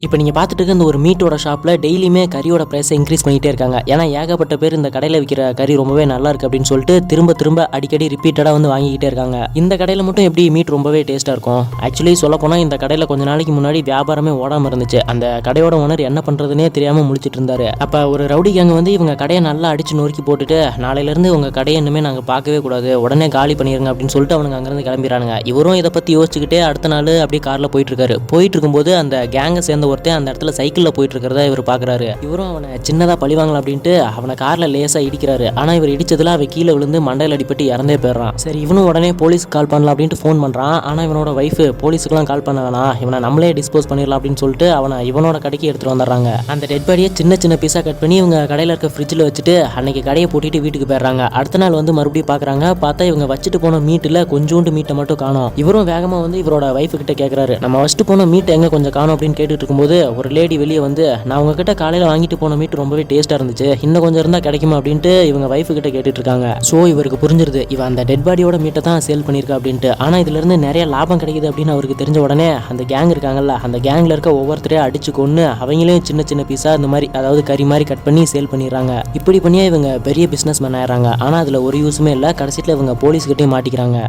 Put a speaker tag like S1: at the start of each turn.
S1: இப்போ நீங்கள் பார்த்துட்டு இருக்க இந்த ஒரு மீட்டோட ஷாப்பில் டெய்லியுமே கறியோட ப்ரைஸை இன்க்ரீஸ் பண்ணிகிட்டே இருக்காங்க. ஏன்னா ஏகப்பட்ட பேர் இந்த கடையில் விற்கிற கறி ரொம்பவே நல்லா இருக்குது அப்படின்னு சொல்லிட்டு திரும்ப அடிக்கடி ரிப்பீட்டடாக வந்து வாங்கிக்கிட்டே இருக்காங்க. இந்த கடையில் மட்டும் எப்படி மீட் ரொம்பவே டேஸ்ட்டாக இருக்கும். ஆக்சுவலி சொல்லப்போனால் இந்த கடையில் கொஞ்ச நாளைக்கு முன்னாடி வியாபாரமே ஓடாமல் இருந்துச்சு. அந்த கடையோட ஓனர் என்ன பண்ணுறதுனே தெரியாமல் முழிச்சிட்டு இருந்தாரு. அப்போ ஒரு ரவுடி கேங் வந்து இவங்க கடையை நல்லா அடிச்சு நொறுக்கி போட்டுட்டு நாளையிலேருந்து உங்கள் கடையை இன்னுமே நாங்கள் பார்க்கவே கூடாது, உடனே காலி பண்ணிடுங்க அப்படின்னு சொல்லிட்டு அவனுங்க அங்கேருந்து கிளம்பிடுறானுங்க. இவரும் இதை பற்றி யோசிச்சுக்கிட்டே அடுத்த நாள் அப்படியே காரில் போயிட்டு இருக்கும்போது அந்த கேங்கை சேர்ந்த ஒருத்தன் அந்த இடத்துல சைக்கிளில் போயிட்டு இருக்கிறத இவர் பார்க்குறாரு. இவரும் அவனை சின்னதாக பழிவாங்கலாம் அப்படின்ட்டு அவனை காரில் லேசாக இடிக்கிறாரு. ஆனால் இவர் இடிச்சதுல அவன் கீழே விழுந்து மண்டையில் அடிப்பட்டு இறந்தே போயிடுறான். சரி, இவனும் உடனே போலீஸ்க்கு கால் பண்ணலாம் அப்படின்ட்டு ஃபோன் பண்ணுறான். ஆனால் இவனோட ஒய்ஃப் போலீஸுக்குலாம் கால் பண்ண வேணாம், இவனை நம்மளே டிஸ்போஸ் பண்ணிடலாம் அப்படின்னு சொல்லிட்டு அவனை இவனோட கடைக்கு எடுத்துகிட்டு வந்துடுறாங்க. அந்த டெட் பாடியை சின்ன பீஸாக கட் பண்ணி இவங்க கடையில் இருக்க ஃப்ரிட்ஜில் வச்சுட்டு அன்னைக்கு கடையை பூட்டிட்டு வீட்டுக்கு போயிடுறாங்க. அடுத்த நாள் வந்து மறுபடியும் பார்க்குறாங்க. பார்த்தா இவங்க வச்சுட்டு போன மீட்டில் கொஞ்சோண்டு மீட்டை மட்டும் காணோம். இவரும் வேகமாக வந்து இவரோட ஒய்ஃபு கிட்ட கேட்குறாரு, நம்ம வச்சுட்டு போன மீட்டை எங்கே கொஞ்சம் காணோம் அப்படின்னு கேட்டுட்டு இருக்கும்போது ஒரு லேடி வெளியே வந்து, நான் உங்ககிட்ட காலையில் வாங்கிட்டு போன மீட் ரொம்பவே டேஸ்ட்டாக இருந்துச்சு, இன்னும் கொஞ்சம் இருந்தால் கிடைக்குமா அப்படின்ட்டு இவங்க ஒய்ஃபு கிட்ட கேட்டுட்டு இருக்காங்க. ஸோ இவருக்கு புரிஞ்சிருது இவன் அந்த டெட் பாடியோட மீட்டை தான் சேல் பண்ணியிருக்கா அப்படின்ட்டு. ஆனால் இதுலேருந்து நிறைய லாபம் கிடைக்குது அப்படின்னு அவருக்கு தெரிஞ்ச உடனே அந்த கேங் இருக்காங்கல்ல, அந்த கேங்கில் இருக்க ஒவ்வொருத்தரையும் அடிச்சு கொண்டு அவங்களையும் சின்ன பீஸாக இந்த மாதிரி அதாவது கறி மாதிரி கட் பண்ணி சேல் பண்ணிடுறாங்க. இப்படி பண்ணியே இவங்க பெரிய பிஸ்னஸ் மேன் ஆயிடுறாங்க. ஆனால் அதில் ஒரு யூஸுமே இல்லை. கடைசியில் இவங்க போலீஸ்கிட்டே மாட்டிக்கிறாங்க.